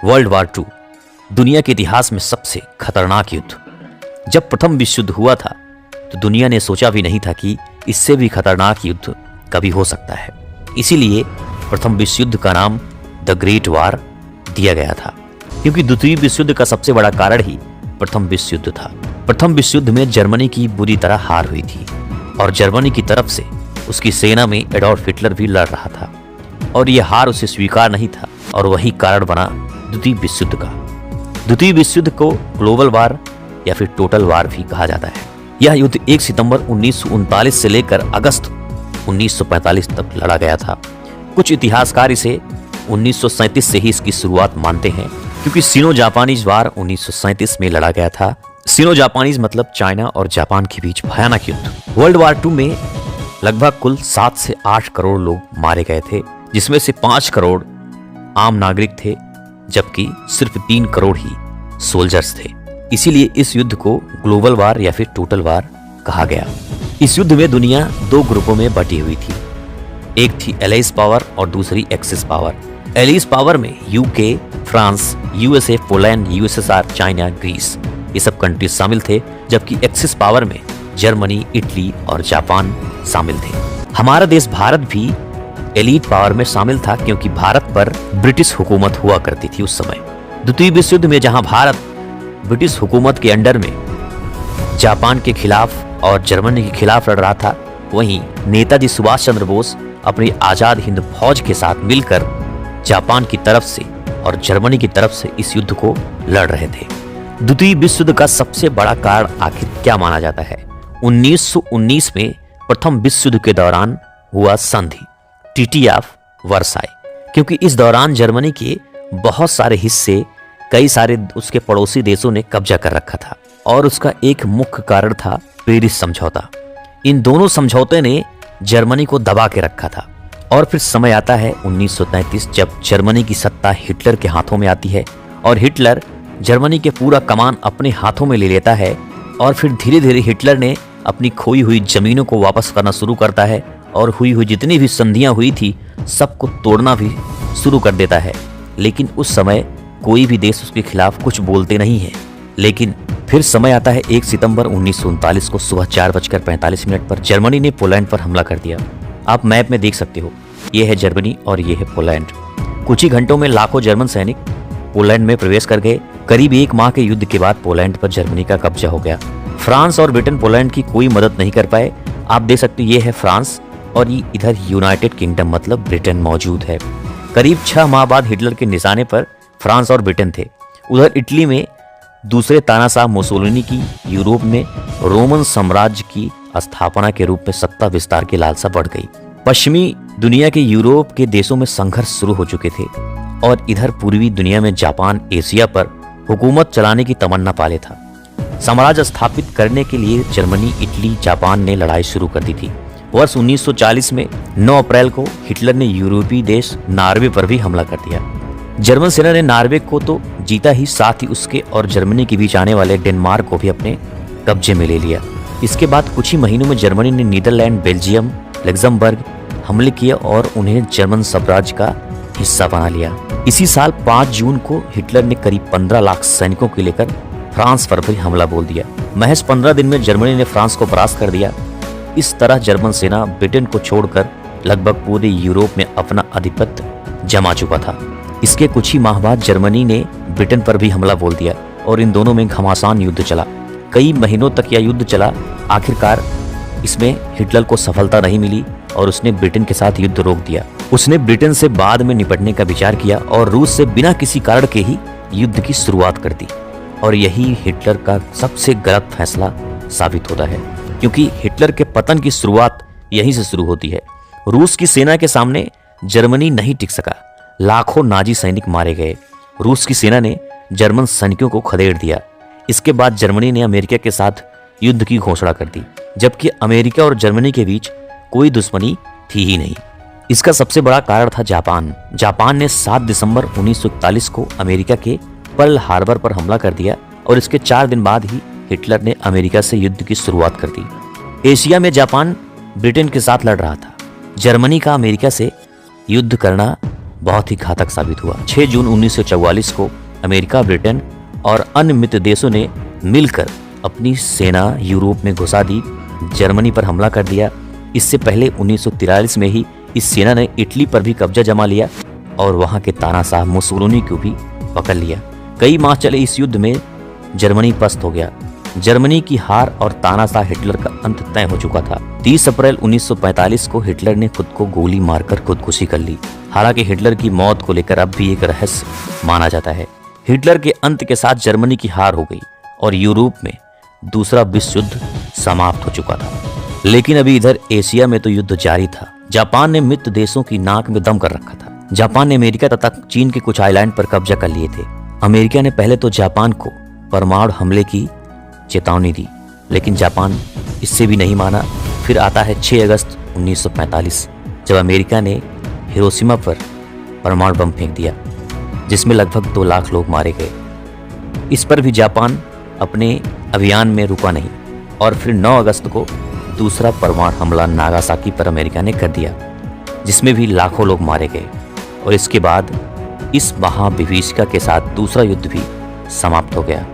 World war to दुनिया के इतिहास में सबसे खतरनाक युद्ध। जब प्रथम विश्व युद्ध हुआ था तो दुनिया ने सोचा भी नहीं था कि इससे भी खतरनाक युद्ध कभी हो सकता है। इसीलिए प्रथम विश्व युद्ध का नाम द ग्रेट वार दिया गया था, क्योंकि द्वितीय विश्व युद्ध का सबसे बड़ा कारण ही प्रथम विश्व युद्ध था। प्रथम विश्व युद्ध में जर्मनी की बुरी तरह हार हुई थी और जर्मनी की तरफ से उसकी सेना में एडोल्फ हिटलर भी लड़ रहा था और यह हार उसे स्वीकार नहीं था और वही कारण बना द्वितीय विश्व युद्ध का। द्वितीय विश्व युद्ध को ग्लोबल वार या फिर टोटल वार भी कहा जाता है। यह युद्ध 1 सितंबर 1939 से लेकर अगस्त 1945 तक लड़ा गया था। कुछ इतिहासकार इसे 1937 से ही इसकी शुरुआत मानते हैं, क्योंकि सिनो जापानीज वार 1937 में लड़ा गया था। सिनो जापानीज मतलब चाइना और जापान के बीच भयानक युद्ध। वर्ल्ड वार 2 में लगभग कुल 7 से 8 करोड़ लोग मारे गए थे, जिसमें से 5 करोड़ आम नागरिक थे, जबकि सिर्फ 3 करोड़ ही सोल्जर्स थे। इसीलिए इस युद्ध को ग्लोबल वार या फिर टोटल वार कहा गया। इस युद्ध में दुनिया 2 ग्रुपों में बटी हुई थी। एक थी एलाइज पावर और दूसरी एक्सिस पावर। एलाइज पावर में UK, France, USA, Poland, USSR, China, Greece ये सब कंट्रीज शामिल थे, जबकि एक्सिस पावर में जर्मनी, इटली और जापान शामिल थे। हमारा देश भारत भी एलीट पावर में शामिल था, क्योंकि भारत पर ब्रिटिश हुकूमत हुआ करती थी उस समय। द्वितीय विश्व युद्ध में जहां भारत ब्रिटिश हुकूमत के अंडर में जापान के खिलाफ और जर्मनी के खिलाफ लड़ रहा था, वहीं नेताजी सुभाष चंद्र बोस अपनी आजाद हिंद फौज के साथ मिलकर जापान की तरफ से और जर्मनी की तरफ से इस युद्ध को लड़ रहे थे। द्वितीय विश्व युद्ध का सबसे बड़ा कारण आखिर क्या माना जाता है? 1919 में प्रथम विश्व युद्ध के दौरान हुआ संधि ट्रीटी ऑफ वर्साई, क्योंकि इस दौरान जर्मनी के बहुत सारे हिस्से कई सारे उसके पड़ोसी देशों ने कब्जा कर रखा था और उसका एक मुख्य कारण था पेरिस समझौता। इन दोनों समझौते ने जर्मनी को दबा के रखा था। और फिर समय आता है 1933, जब जर्मनी की सत्ता हिटलर के हाथों में आती है और हिटलर जर्मनी के पूरा कमान अपने हाथों में ले लेता है और फिर धीरे धीरे हिटलर ने अपनी खोई हुई जमीनों को वापस करना शुरू करता है और हुई जितनी भी संधियां हुई थी सबको तोड़ना भी शुरू कर देता है। लेकिन उस समय कोई भी देश उसके खिलाफ कुछ बोलते नहीं है। लेकिन फिर समय आता है 1 सितंबर 1939 को सुबह 4:45 पर जर्मनी ने पोलैंड पर हमला कर दिया। आप मैप में देख सकते हो, ये है जर्मनी और ये है पोलैंड। कुछ ही घंटों में लाखों जर्मन सैनिक पोलैंड में प्रवेश कर गए। करीब 1 माह के युद्ध के बाद पोलैंड पर जर्मनी का कब्जा हो गया। फ्रांस और ब्रिटेन पोलैंड की कोई मदद नहीं कर पाए। आप देख सकते हो, ये है फ्रांस और ये इधर यूनाइटेड किंगडम मतलब ब्रिटेन मौजूद है। करीब 6 माह बाद हिटलर के निशाने पर फ्रांस और ब्रिटेन थे। उधर इटली में दूसरे तानाशाह मुसोलिनी की यूरोप में रोमन साम्राज्य की स्थापना के रूप में सत्ता विस्तार की लालसा बढ़ गई। पश्चिमी दुनिया के यूरोप के देशों में संघर्ष शुरू हो चुके थे और इधर पूर्वी दुनिया में जापान एशिया पर हुकूमत चलाने की तमन्ना पाले था। साम्राज्य स्थापित करने के लिए जर्मनी, इटली, जापान ने लड़ाई शुरू कर दी थी। वर्ष 1940 में 9 अप्रैल को हिटलर ने यूरोपीय देश नॉर्वे पर भी हमला कर दिया। जर्मन सेना ने नॉर्वे को तो जीता ही, साथ ही उसके और जर्मनी के बीच आने वाले डेनमार्क को भी अपने कब्जे में ले लिया। इसके बाद कुछ ही महीनों में जर्मनी ने नीदरलैंड, बेल्जियम, लग्जमबर्ग हमले किए और उन्हें जर्मन साम्राज्य का हिस्सा बना लिया। इसी साल 5 जून को हिटलर ने करीब 15 लाख सैनिकों को लेकर फ्रांस पर भी हमला बोल दिया। महज 15 दिन में जर्मनी ने फ्रांस को परास्त कर दिया। इस तरह जर्मन सेना ब्रिटेन को छोड़कर लगभग पूरे यूरोप में अपना आधिपत्य जमा चुका था। इसके कुछ ही माह बाद जर्मनी ने ब्रिटेन पर भी हमला बोल दिया और इन दोनों में घमासान युद्ध चला। कई महीनों तक यह युद्ध चला। आखिरकार इसमें हिटलर को सफलता नहीं मिली और उसने ब्रिटेन के साथ युद्ध रोक दिया। उसने ब्रिटेन से बाद में निपटने का विचार किया और रूस से बिना किसी कारण के ही युद्ध की शुरुआत कर दी। और यही हिटलर का सबसे गलत फैसला साबित होता है, क्योंकि हिटलर के पतन की शुरुआत यहीं से शुरू होती है। रूस की सेना के सामने जर्मनी नहीं टिक सका। लाखों नाजी सैनिक मारे गए। रूस की सेना ने जर्मन सैनिकों को खदेड़ दिया। इसके बाद जर्मनी ने अमेरिका के साथ युद्ध की घोषणा कर दी, जबकि अमेरिका और जर्मनी के बीच कोई दुश्मनी थी ही नहीं। इसका सबसे बड़ा कारण था जापान। जापान ने 7 दिसंबर 1941 को अमेरिका के पर्ल हार्बर पर हमला कर दिया और इसके 4 दिन बाद ही हिटलर ने अमेरिका से युद्ध की शुरुआत कर दी। एशिया में जापान ब्रिटेन के साथ लड़ रहा था। जर्मनी का अमेरिका से युद्ध करना बहुत ही घातक साबित हुआ। 6 जून 1944 को अमेरिका, ब्रिटेन और अन्य मित्र देशों ने मिलकर अपनी सेना यूरोप में घुसा दी, जर्मनी पर हमला कर दिया। इससे पहले 1943 में ही इस सेना ने इटली पर भी कब्जा जमा लिया और वहां के तानाशाह मुसोलिनी को भी पकड़ लिया। कई माह चले इस युद्ध में जर्मनी पस्त हो गया। जर्मनी की हार और तानाशाह हिटलर का अंत तय हो चुका था। 30 अप्रैल 1945 को हिटलर ने खुद को गोली मारकर खुदकुशी कर ली। हालांकि हिटलर की मौत को लेकर अब भी एक रहस्य माना जाता है। हिटलर के अंत के साथ जर्मनी की हार हो गई और यूरोप में दूसरा विश्व युद्ध समाप्त हो चुका था। लेकिन अभी इधर एशिया में तो युद्ध जारी था। जापान ने मित्र देशों की नाक में दम कर रखा था। जापान ने अमेरिका तथा चीन के कुछ आइलैंड पर कब्जा कर लिए थे। अमेरिका ने पहले तो जापान को परमाणु हमले की चेतावनी दी, लेकिन जापान इससे भी नहीं माना। फिर आता है 6 अगस्त 1945, जब अमेरिका ने हिरोशिमा पर परमाणु बम फेंक दिया, जिसमें लगभग 2 लाख लोग मारे गए। इस पर भी जापान अपने अभियान में रुका नहीं और फिर 9 अगस्त को दूसरा परमाणु हमला नागासाकी पर अमेरिका ने कर दिया, जिसमें भी लाखों लोग मारे गए। और इसके बाद इस महाविभीषिका के साथ दूसरा युद्ध भी समाप्त हो गया।